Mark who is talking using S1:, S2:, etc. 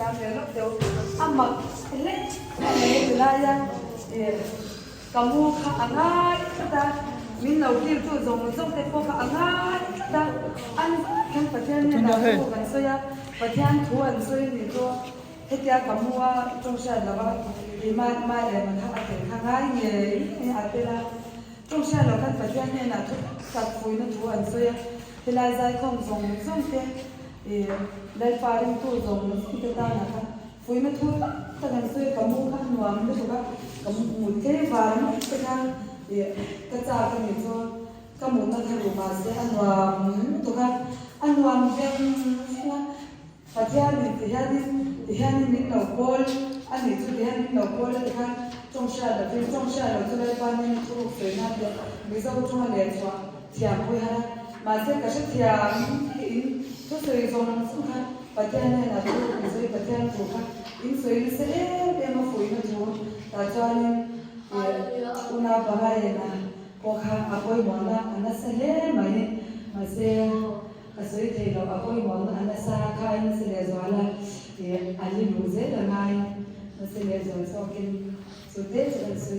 S1: thiam le lo teu amak le le la ya kamu kha angai ta min lo ki tu zong te ko kha angai ta an kan pathian ne na ko kan so ya pathian thu an so ni to hetia kamu wa trong sha la ba di ma le man ha ate kha ngai ne atela trong sha lo kan pathian ne na thu sak phui na thu an so ya hilai zai khom zong te lai paring tu zong te ta na ka phui ma thu ta kan so kamu kha nuam de ka kamu mu te van te ka ka cha ka ni cho kamu na tharu ma se anwam to ka anwam ven na pathian ni te hian ni lo kol ani chu te hian ni lo kol te ka trong sha la chu lai pa ni thu fe na de mi zo chung le chwa thiam pui ha ma se ka se thiam in chu soi zong su kha pathian ne na thu mi soi pathian thu kha in soi se de ma fui na thu ta cha ni una bahai na ko kha apoi mon na ana se le mai ma se ka soi thei lo apoi mon na ana sa kha in se le zo ala ali lu ze la ngai ma se le zo so kin so de se